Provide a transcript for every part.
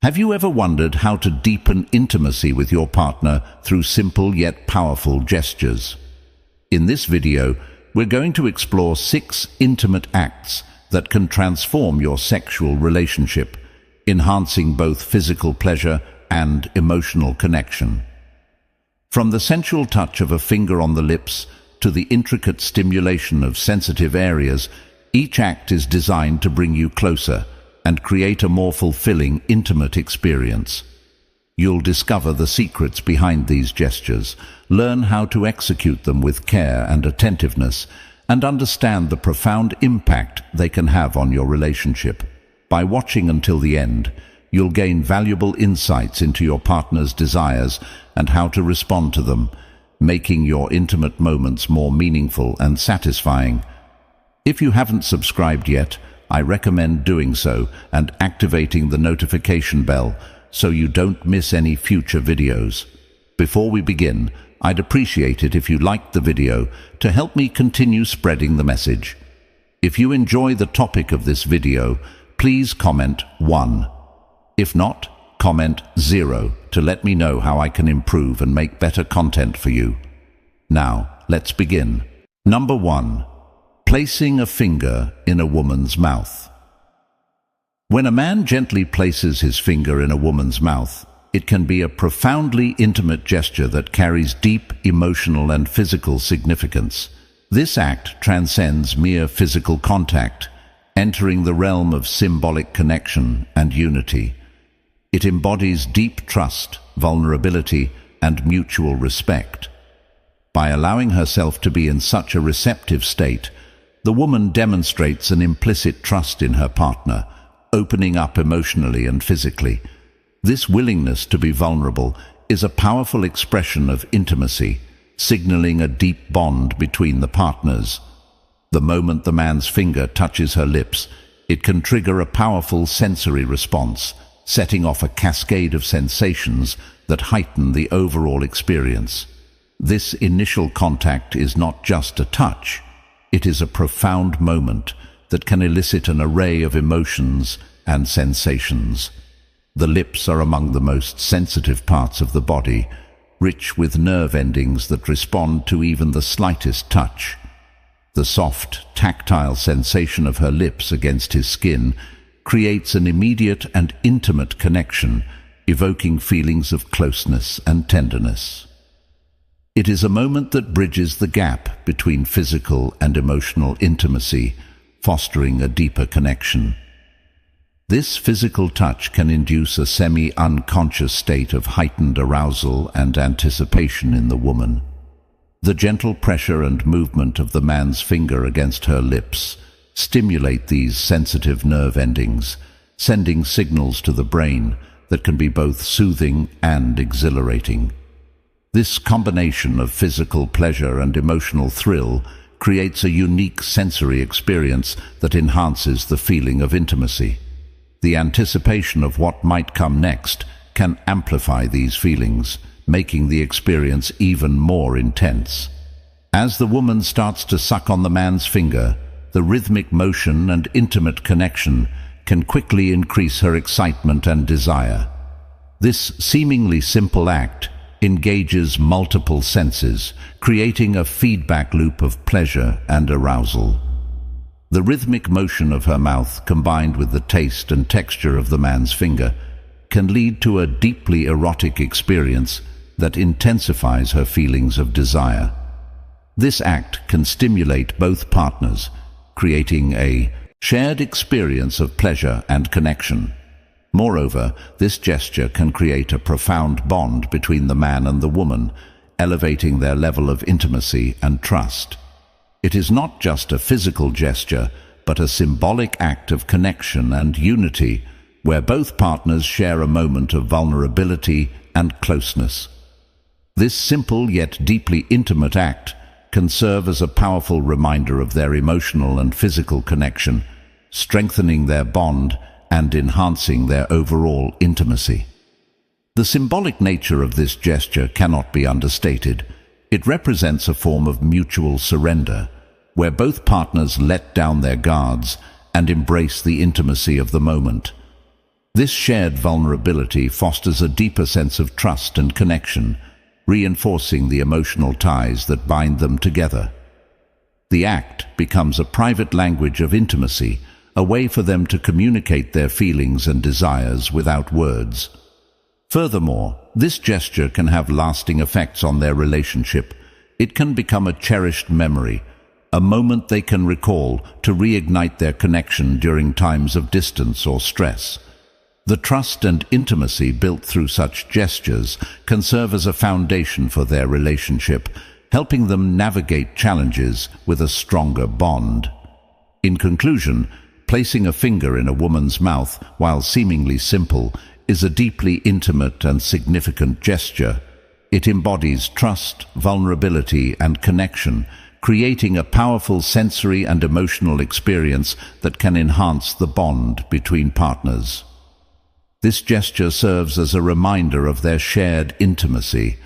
Have you ever wondered how to deepen intimacy with your partner through simple yet powerful gestures? In this video, we're going to explore 6 intimate acts that can transform your sexual relationship, enhancing both physical pleasure and emotional connection. From the sensual touch of a finger on the lips to the intricate stimulation of sensitive areas, each act is designed to bring you closer and create a more fulfilling, intimate experience. You'll discover the secrets behind these gestures, learn how to execute them with care and attentiveness, and understand the profound impact they can have on your relationship. By watching until the end, you'll gain valuable insights into your partner's desires and how to respond to them, making your intimate moments more meaningful and satisfying. If you haven't subscribed yet, I recommend doing so and activating the notification bell so you don't miss any future videos. Before we begin, I'd appreciate it if you liked the video to help me continue spreading the message. If you enjoy the topic of this video, please comment 1. If not, comment 0 to let me know how I can improve and make better content for you. Now, let's begin. Number 1. Placing a finger in a woman's mouth. When a man gently places his finger in a woman's mouth, it can be a profoundly intimate gesture that carries deep emotional and physical significance. This act transcends mere physical contact, entering the realm of symbolic connection and unity. It embodies deep trust, vulnerability, and mutual respect. By allowing herself to be in such a receptive state, the woman demonstrates an implicit trust in her partner, opening up emotionally and physically. This willingness to be vulnerable is a powerful expression of intimacy, signaling a deep bond between the partners. The moment the man's finger touches her lips, it can trigger a powerful sensory response, setting off a cascade of sensations that heighten the overall experience. This initial contact is not just a touch. It is a profound moment that can elicit an array of emotions and sensations. The lips are among the most sensitive parts of the body, rich with nerve endings that respond to even the slightest touch. The soft, tactile sensation of her lips against his skin creates an immediate and intimate connection, evoking feelings of closeness and tenderness. It is a moment that bridges the gap between physical and emotional intimacy, fostering a deeper connection. This physical touch can induce a semi-unconscious state of heightened arousal and anticipation in the woman. The gentle pressure and movement of the man's finger against her lips stimulate these sensitive nerve endings, sending signals to the brain that can be both soothing and exhilarating. This combination of physical pleasure and emotional thrill creates a unique sensory experience that enhances the feeling of intimacy. The anticipation of what might come next can amplify these feelings, making the experience even more intense. As the woman starts to suck on the man's finger, the rhythmic motion and intimate connection can quickly increase her excitement and desire. This seemingly simple act engages multiple senses, creating a feedback loop of pleasure and arousal. The rhythmic motion of her mouth, combined with the taste and texture of the man's finger, can lead to a deeply erotic experience that intensifies her feelings of desire. This act can stimulate both partners, creating a shared experience of pleasure and connection. Moreover, this gesture can create a profound bond between the man and the woman, elevating their level of intimacy and trust. It is not just a physical gesture, but a symbolic act of connection and unity, where both partners share a moment of vulnerability and closeness. This simple yet deeply intimate act can serve as a powerful reminder of their emotional and physical connection, strengthening their bond and enhancing their overall intimacy. The symbolic nature of this gesture cannot be understated. It represents a form of mutual surrender, where both partners let down their guards and embrace the intimacy of the moment. This shared vulnerability fosters a deeper sense of trust and connection, reinforcing the emotional ties that bind them together. The act becomes a private language of intimacy, a way for them to communicate their feelings and desires without words. Furthermore, this gesture can have lasting effects on their relationship. It can become a cherished memory, a moment they can recall to reignite their connection during times of distance or stress. The trust and intimacy built through such gestures can serve as a foundation for their relationship, helping them navigate challenges with a stronger bond. In conclusion, placing a finger in a woman's mouth, while seemingly simple, is a deeply intimate and significant gesture. It embodies trust, vulnerability, and connection, creating a powerful sensory and emotional experience that can enhance the bond between partners. This gesture serves as a reminder of their shared intimacy,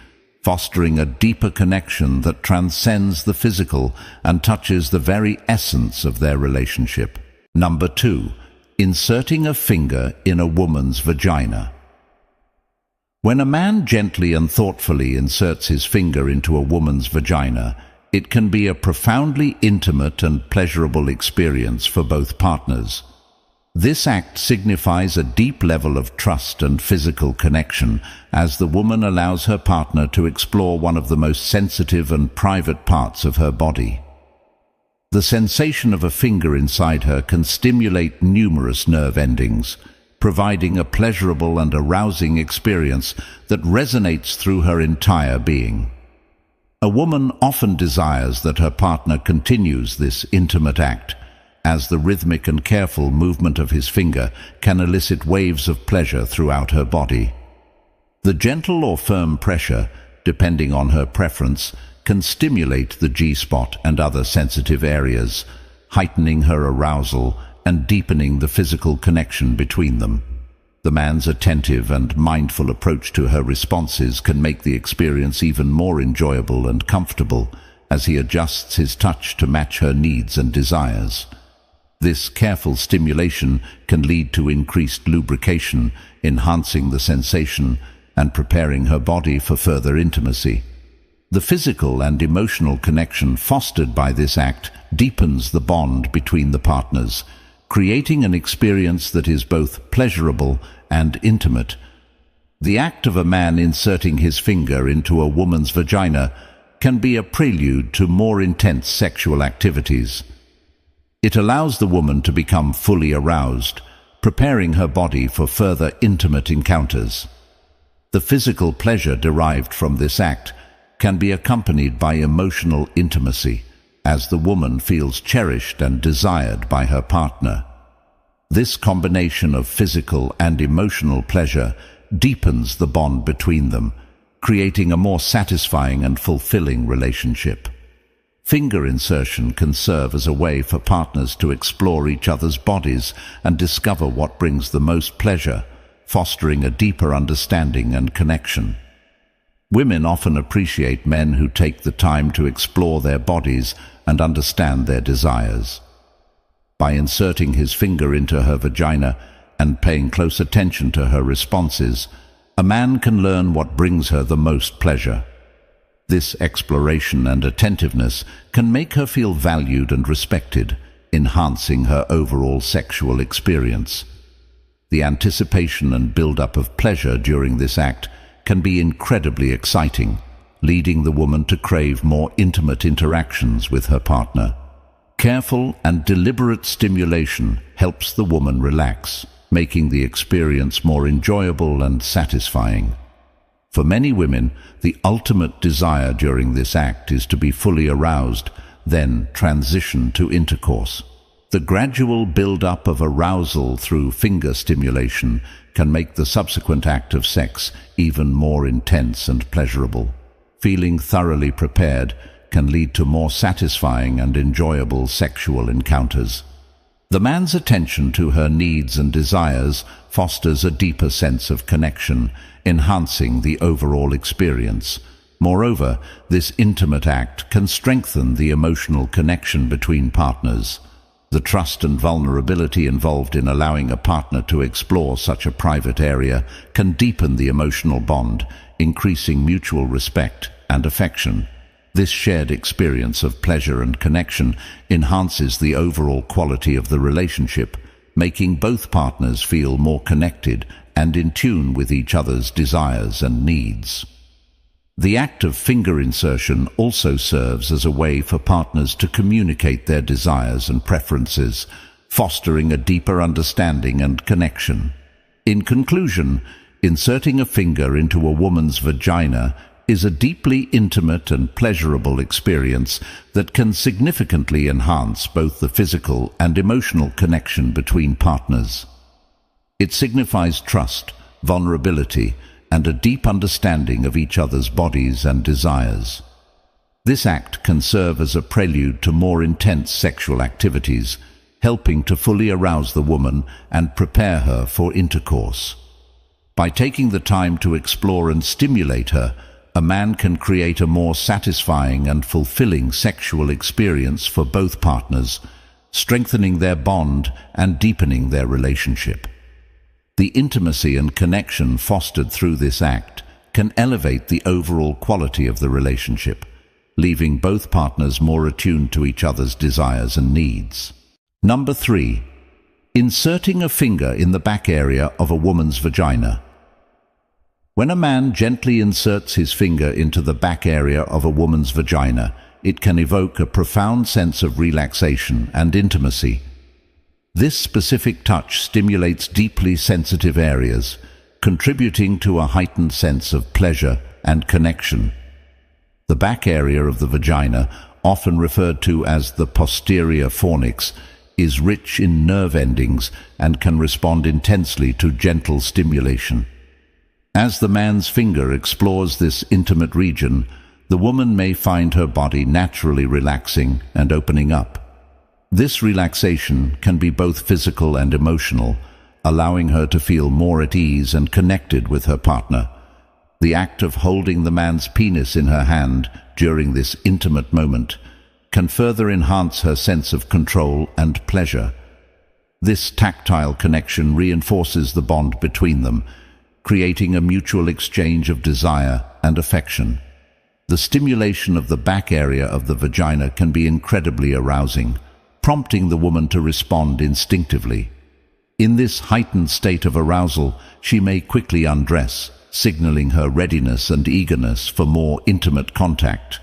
fostering a deeper connection that transcends the physical and touches the very essence of their relationship. Number 2. Inserting a finger in a woman's vagina. When a man gently and thoughtfully inserts his finger into a woman's vagina, it can be a profoundly intimate and pleasurable experience for both partners. This act signifies a deep level of trust and physical connection, as the woman allows her partner to explore one of the most sensitive and private parts of her body. The sensation of a finger inside her can stimulate numerous nerve endings, providing a pleasurable and arousing experience that resonates through her entire being. A woman often desires that her partner continues this intimate act, as the rhythmic and careful movement of his finger can elicit waves of pleasure throughout her body. The gentle or firm pressure, depending on her preference, can stimulate the G-spot and other sensitive areas, heightening her arousal and deepening the physical connection between them. The man's attentive and mindful approach to her responses can make the experience even more enjoyable and comfortable, as he adjusts his touch to match her needs and desires. This careful stimulation can lead to increased lubrication, enhancing the sensation and preparing her body for further intimacy. The physical and emotional connection fostered by this act deepens the bond between the partners, creating an experience that is both pleasurable and intimate. The act of a man inserting his finger into a woman's vagina can be a prelude to more intense sexual activities. It allows the woman to become fully aroused, preparing her body for further intimate encounters. The physical pleasure derived from this act can be accompanied by emotional intimacy, as the woman feels cherished and desired by her partner. This combination of physical and emotional pleasure deepens the bond between them, creating a more satisfying and fulfilling relationship. Finger insertion can serve as a way for partners to explore each other's bodies and discover what brings the most pleasure, fostering a deeper understanding and connection. Women often appreciate men who take the time to explore their bodies and understand their desires. By inserting his finger into her vagina and paying close attention to her responses, a man can learn what brings her the most pleasure. This exploration and attentiveness can make her feel valued and respected, enhancing her overall sexual experience. The anticipation and build-up of pleasure during this act can be incredibly exciting, leading the woman to crave more intimate interactions with her partner. Careful and deliberate stimulation helps the woman relax, making the experience more enjoyable and satisfying. For many women, the ultimate desire during this act is to be fully aroused, then transition to intercourse. The gradual build-up of arousal through finger stimulation can make the subsequent act of sex even more intense and pleasurable. Feeling thoroughly prepared can lead to more satisfying and enjoyable sexual encounters. The man's attention to her needs and desires fosters a deeper sense of connection, enhancing the overall experience. Moreover, this intimate act can strengthen the emotional connection between partners. The trust and vulnerability involved in allowing a partner to explore such a private area can deepen the emotional bond, increasing mutual respect and affection. This shared experience of pleasure and connection enhances the overall quality of the relationship, making both partners feel more connected and in tune with each other's desires and needs. The act of finger insertion also serves as a way for partners to communicate their desires and preferences, fostering a deeper understanding and connection. In conclusion, inserting a finger into a woman's vagina is a deeply intimate and pleasurable experience that can significantly enhance both the physical and emotional connection between partners. It signifies trust, vulnerability, and a deep understanding of each other's bodies and desires. This act can serve as a prelude to more intense sexual activities, helping to fully arouse the woman and prepare her for intercourse. By taking the time to explore and stimulate her, a man can create a more satisfying and fulfilling sexual experience for both partners, strengthening their bond and deepening their relationship. The intimacy and connection fostered through this act can elevate the overall quality of the relationship, leaving both partners more attuned to each other's desires and needs. Number 3. Inserting a finger in the back area of a woman's vagina. When a man gently inserts his finger into the back area of a woman's vagina, it can evoke a profound sense of relaxation and intimacy. This specific touch stimulates deeply sensitive areas, contributing to a heightened sense of pleasure and connection. The back area of the vagina, often referred to as the posterior fornix, is rich in nerve endings and can respond intensely to gentle stimulation. As the man's finger explores this intimate region, the woman may find her body naturally relaxing and opening up. This relaxation can be both physical and emotional, allowing her to feel more at ease and connected with her partner. The act of holding the man's penis in her hand during this intimate moment can further enhance her sense of control and pleasure. This tactile connection reinforces the bond between them, creating a mutual exchange of desire and affection. The stimulation of the back area of the vagina can be incredibly arousing, prompting the woman to respond instinctively. In this heightened state of arousal, she may quickly undress, signaling her readiness and eagerness for more intimate contact.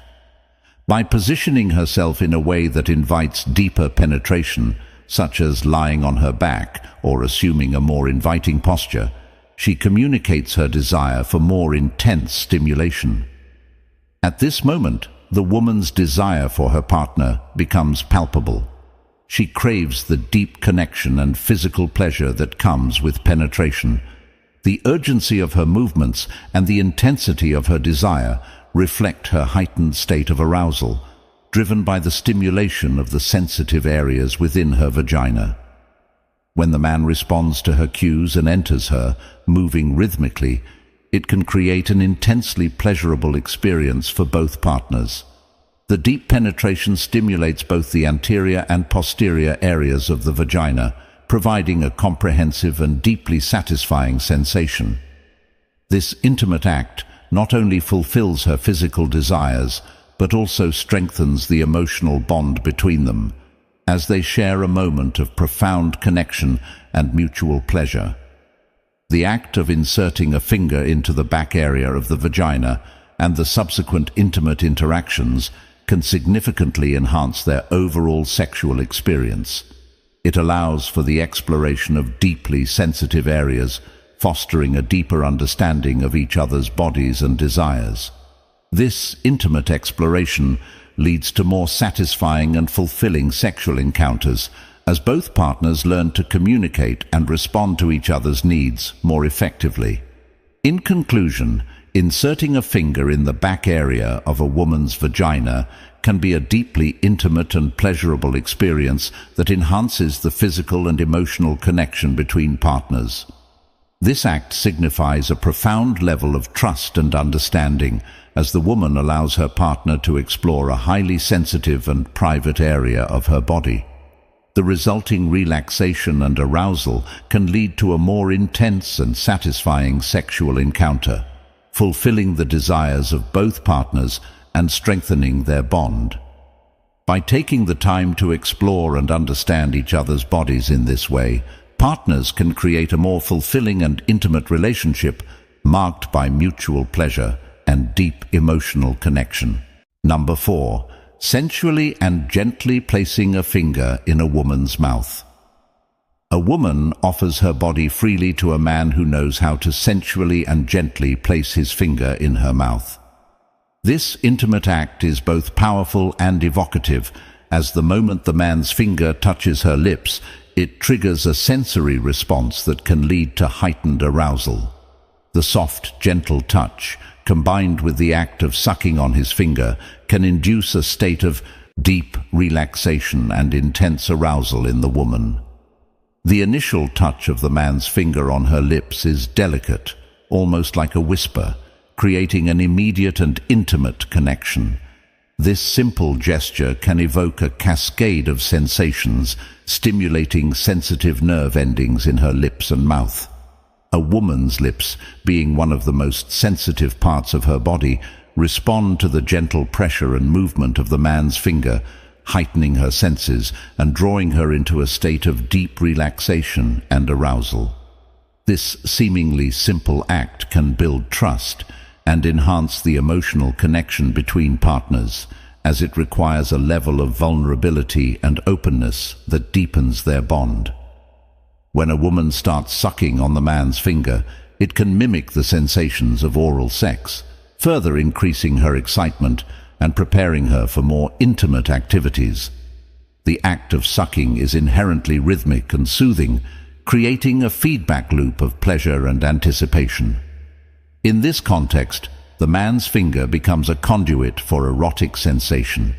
By positioning herself in a way that invites deeper penetration, such as lying on her back or assuming a more inviting posture, she communicates her desire for more intense stimulation. At this moment, the woman's desire for her partner becomes palpable. She craves the deep connection and physical pleasure that comes with penetration. The urgency of her movements and the intensity of her desire reflect her heightened state of arousal, driven by the stimulation of the sensitive areas within her vagina. When the man responds to her cues and enters her, moving rhythmically, it can create an intensely pleasurable experience for both partners. The deep penetration stimulates both the anterior and posterior areas of the vagina, providing a comprehensive and deeply satisfying sensation. This intimate act not only fulfills her physical desires, but also strengthens the emotional bond between them, as they share a moment of profound connection and mutual pleasure. The act of inserting a finger into the back area of the vagina and the subsequent intimate interactions can significantly enhance their overall sexual experience. It allows for the exploration of deeply sensitive areas, fostering a deeper understanding of each other's bodies and desires. This intimate exploration leads to more satisfying and fulfilling sexual encounters, as both partners learn to communicate and respond to each other's needs more effectively. In conclusion, inserting a finger in the back area of a woman's vagina can be a deeply intimate and pleasurable experience that enhances the physical and emotional connection between partners. This act signifies a profound level of trust and understanding, as the woman allows her partner to explore a highly sensitive and private area of her body. The resulting relaxation and arousal can lead to a more intense and satisfying sexual encounter, fulfilling the desires of both partners and strengthening their bond. By taking the time to explore and understand each other's bodies in this way, partners can create a more fulfilling and intimate relationship marked by mutual pleasure and deep emotional connection. Number 4. Sensually and gently placing a finger in a woman's mouth. A woman offers her body freely to a man who knows how to sensually and gently place his finger in her mouth. This intimate act is both powerful and evocative, as the moment the man's finger touches her lips, it triggers a sensory response that can lead to heightened arousal. The soft, gentle touch, combined with the act of sucking on his finger, can induce a state of deep relaxation and intense arousal in the woman. The initial touch of the man's finger on her lips is delicate, almost like a whisper, creating an immediate and intimate connection. This simple gesture can evoke a cascade of sensations, stimulating sensitive nerve endings in her lips and mouth. A woman's lips, being one of the most sensitive parts of her body, respond to the gentle pressure and movement of the man's finger, heightening her senses and drawing her into a state of deep relaxation and arousal. This seemingly simple act can build trust and enhance the emotional connection between partners, as it requires a level of vulnerability and openness that deepens their bond. When a woman starts sucking on the man's finger, it can mimic the sensations of oral sex, further increasing her excitement and preparing her for more intimate activities. The act of sucking is inherently rhythmic and soothing, creating a feedback loop of pleasure and anticipation. In this context, the man's finger becomes a conduit for erotic sensation.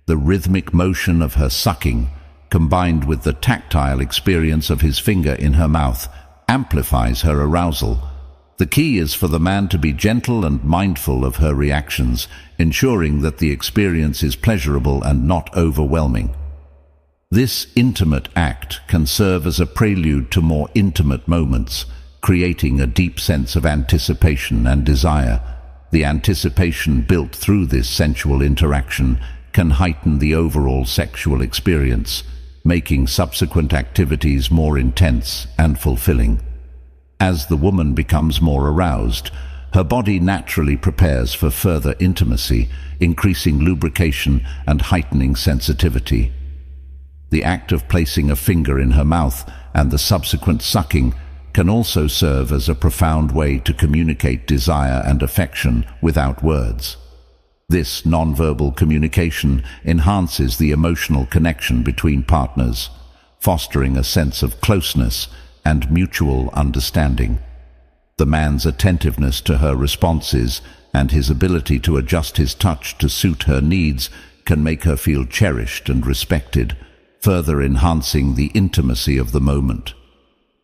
The rhythmic motion of her sucking, combined with the tactile experience of his finger in her mouth, amplifies her arousal. The key is for the man to be gentle and mindful of her reactions, ensuring that the experience is pleasurable and not overwhelming. This intimate act can serve as a prelude to more intimate moments, creating a deep sense of anticipation and desire. The anticipation built through this sensual interaction can heighten the overall sexual experience, making subsequent activities more intense and fulfilling. As the woman becomes more aroused, her body naturally prepares for further intimacy, increasing lubrication and heightening sensitivity. The act of placing a finger in her mouth and the subsequent sucking can also serve as a profound way to communicate desire and affection without words. This nonverbal communication enhances the emotional connection between partners, fostering a sense of closeness and mutual understanding. The man's attentiveness to her responses and his ability to adjust his touch to suit her needs can make her feel cherished and respected, further enhancing the intimacy of the moment.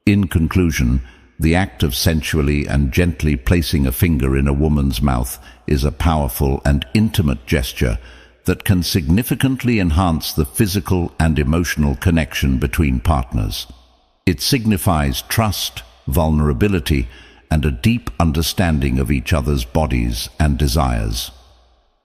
In conclusion, the act of sensually and gently placing a finger in a woman's mouth is a powerful and intimate gesture that can significantly enhance the physical and emotional connection between partners. It signifies trust, vulnerability, and a deep understanding of each other's bodies and desires.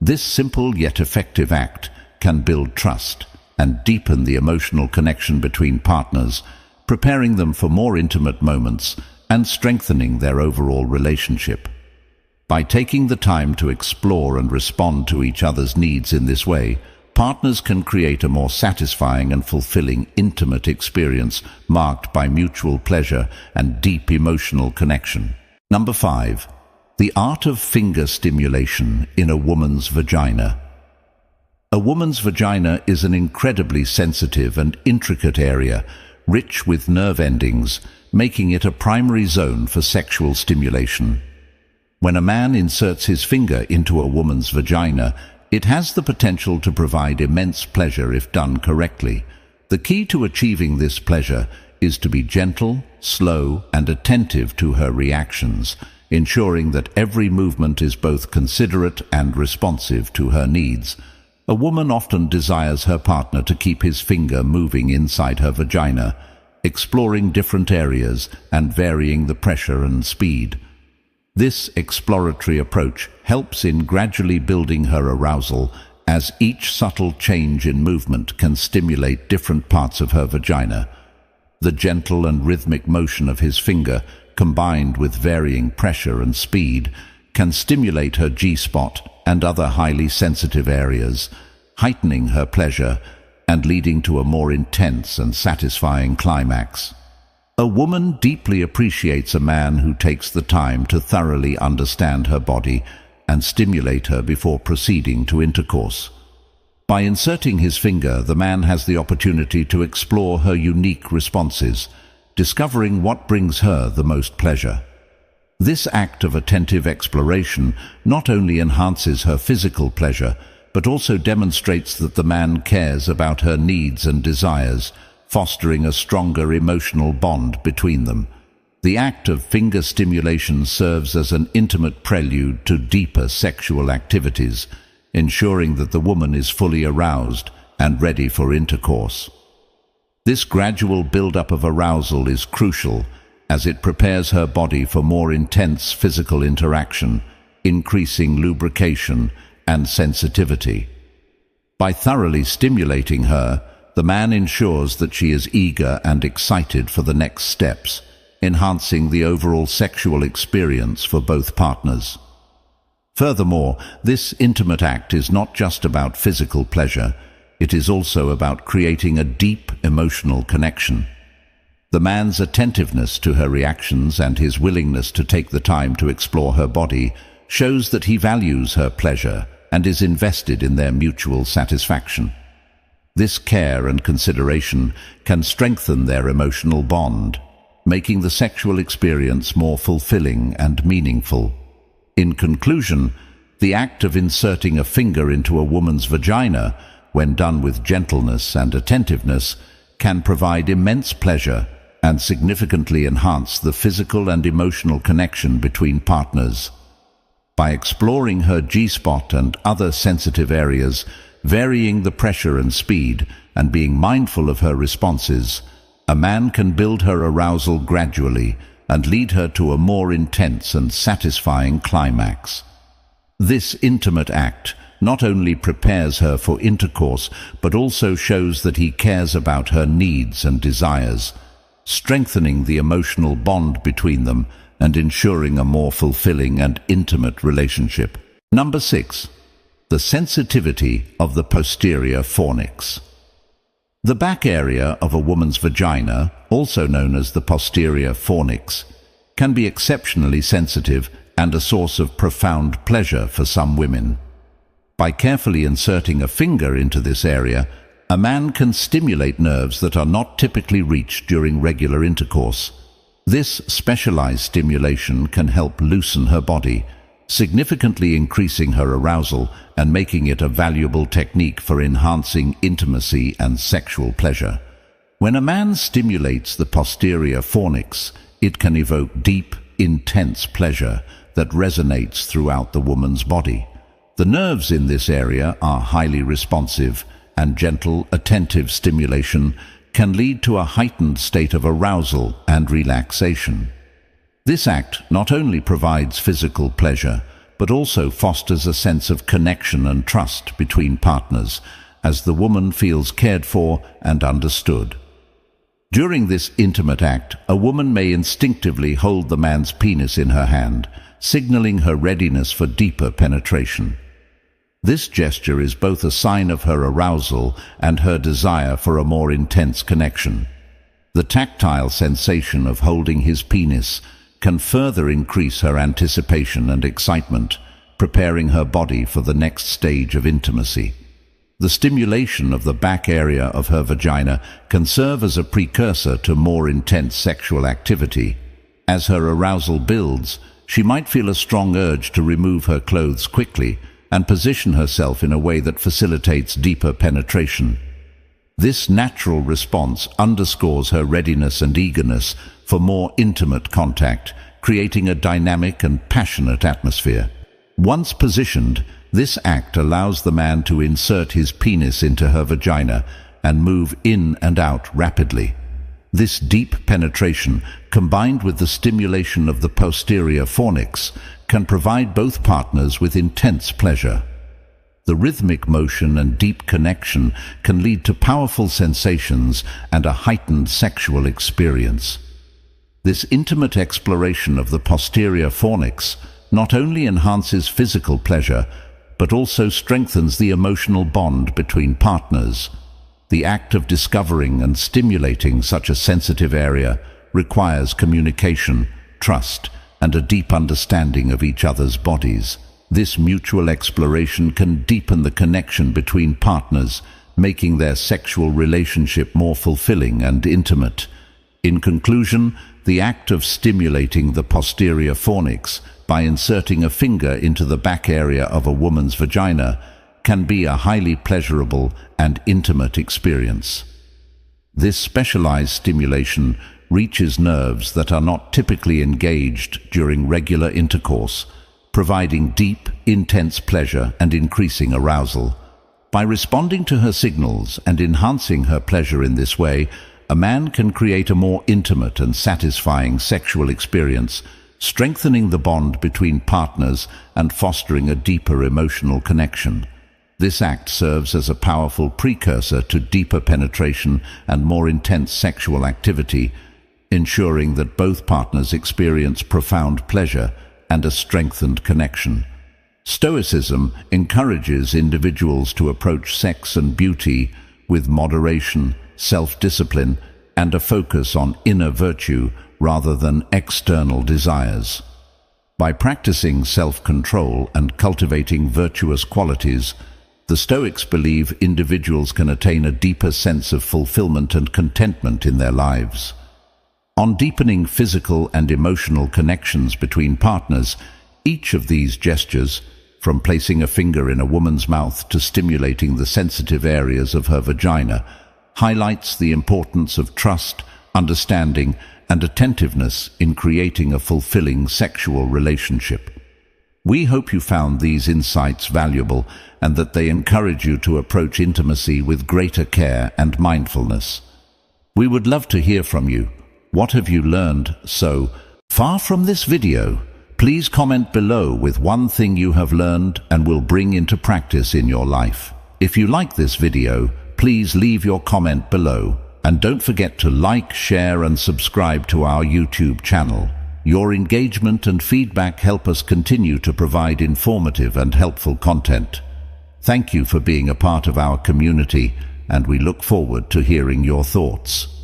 This simple yet effective act can build trust and deepen the emotional connection between partners, preparing them for more intimate moments and strengthening their overall relationship. By taking the time to explore and respond to each other's needs in this way, partners can create a more satisfying and fulfilling intimate experience marked by mutual pleasure and deep emotional connection. Number 5. The art of finger stimulation in a woman's vagina. A woman's vagina is an incredibly sensitive and intricate area, rich with nerve endings, making it a primary zone for sexual stimulation. When a man inserts his finger into a woman's vagina, it has the potential to provide immense pleasure if done correctly. The key to achieving this pleasure is to be gentle, slow, and attentive to her reactions, ensuring that every movement is both considerate and responsive to her needs. A woman often desires her partner to keep his finger moving inside her vagina, exploring different areas and varying the pressure and speed. This exploratory approach helps in gradually building her arousal, as each subtle change in movement can stimulate different parts of her vagina. The gentle and rhythmic motion of his finger, combined with varying pressure and speed, can stimulate her G-spot and other highly sensitive areas, heightening her pleasure and leading to a more intense and satisfying climax. A woman deeply appreciates a man who takes the time to thoroughly understand her body and stimulate her before proceeding to intercourse. By inserting his finger, the man has the opportunity to explore her unique responses, discovering what brings her the most pleasure. This act of attentive exploration not only enhances her physical pleasure, but also demonstrates that the man cares about her needs and desires, fostering a stronger emotional bond between them. The act of finger stimulation serves as an intimate prelude to deeper sexual activities, ensuring that the woman is fully aroused and ready for intercourse. This gradual build-up of arousal is crucial, as it prepares her body for more intense physical interaction, increasing lubrication and sensitivity. By thoroughly stimulating her, the man ensures that she is eager and excited for the next steps, enhancing the overall sexual experience for both partners. Furthermore, this intimate act is not just about physical pleasure, it is also about creating a deep emotional connection. The man's attentiveness to her reactions and his willingness to take the time to explore her body shows that he values her pleasure and is invested in their mutual satisfaction. This care and consideration can strengthen their emotional bond, making the sexual experience more fulfilling and meaningful. In conclusion, the act of inserting a finger into a woman's vagina, when done with gentleness and attentiveness, can provide immense pleasure and significantly enhance the physical and emotional connection between partners. By exploring her G-spot and other sensitive areas, varying the pressure and speed, and being mindful of her responses, a man can build her arousal gradually and lead her to a more intense and satisfying climax. This intimate act not only prepares her for intercourse, but also shows that he cares about her needs and desires, strengthening the emotional bond between them and ensuring a more fulfilling and intimate relationship. Number 6. The sensitivity of the posterior fornix. The back area of a woman's vagina, also known as the posterior fornix, can be exceptionally sensitive and a source of profound pleasure for some women. By carefully inserting a finger into this area, a man can stimulate nerves that are not typically reached during regular intercourse. This specialized stimulation can help loosen her body, significantly increasing her arousal and making it a valuable technique for enhancing intimacy and sexual pleasure. When a man stimulates the posterior fornix, it can evoke deep, intense pleasure that resonates throughout the woman's body. The nerves in this area are highly responsive, and gentle, attentive stimulation can lead to a heightened state of arousal and relaxation. This act not only provides physical pleasure, but also fosters a sense of connection and trust between partners, as the woman feels cared for and understood. During this intimate act, a woman may instinctively hold the man's penis in her hand, signaling her readiness for deeper penetration. This gesture is both a sign of her arousal and her desire for a more intense connection. The tactile sensation of holding his penis can further increase her anticipation and excitement, preparing her body for the next stage of intimacy. The stimulation of the back area of her vagina can serve as a precursor to more intense sexual activity. As her arousal builds, she might feel a strong urge to remove her clothes quickly and position herself in a way that facilitates deeper penetration. This natural response underscores her readiness and eagerness for more intimate contact, creating a dynamic and passionate atmosphere. Once positioned, this act allows the man to insert his penis into her vagina and move in and out rapidly. This deep penetration, combined with the stimulation of the posterior fornix, can provide both partners with intense pleasure. The rhythmic motion and deep connection can lead to powerful sensations and a heightened sexual experience. This intimate exploration of the posterior fornix not only enhances physical pleasure, but also strengthens the emotional bond between partners. The act of discovering and stimulating such a sensitive area requires communication, trust, and a deep understanding of each other's bodies. This mutual exploration can deepen the connection between partners, making their sexual relationship more fulfilling and intimate. In conclusion, the act of stimulating the posterior fornix by inserting a finger into the back area of a woman's vagina can be a highly pleasurable and intimate experience. This specialized stimulation reaches nerves that are not typically engaged during regular intercourse, providing deep, intense pleasure and increasing arousal. By responding to her signals and enhancing her pleasure in this way, a man can create a more intimate and satisfying sexual experience, strengthening the bond between partners and fostering a deeper emotional connection. This act serves as a powerful precursor to deeper penetration and more intense sexual activity, ensuring that both partners experience profound pleasure and a strengthened connection. Stoicism encourages individuals to approach sex and beauty with moderation, self-discipline, and a focus on inner virtue rather than external desires. By practicing self-control and cultivating virtuous qualities, the Stoics believe individuals can attain a deeper sense of fulfillment and contentment in their lives. On deepening physical and emotional connections between partners, each of these gestures, from placing a finger in a woman's mouth to stimulating the sensitive areas of her vagina, highlights the importance of trust, understanding, and attentiveness in creating a fulfilling sexual relationship. We hope you found these insights valuable and that they encourage you to approach intimacy with greater care and mindfulness. We would love to hear from you. What have you learned so far from this video? Please comment below with one thing you have learned and will bring into practice in your life. If you like this video, please leave your comment below. And don't forget to like, share, and subscribe to our YouTube channel. Your engagement and feedback help us continue to provide informative and helpful content. Thank you for being a part of our community, and we look forward to hearing your thoughts.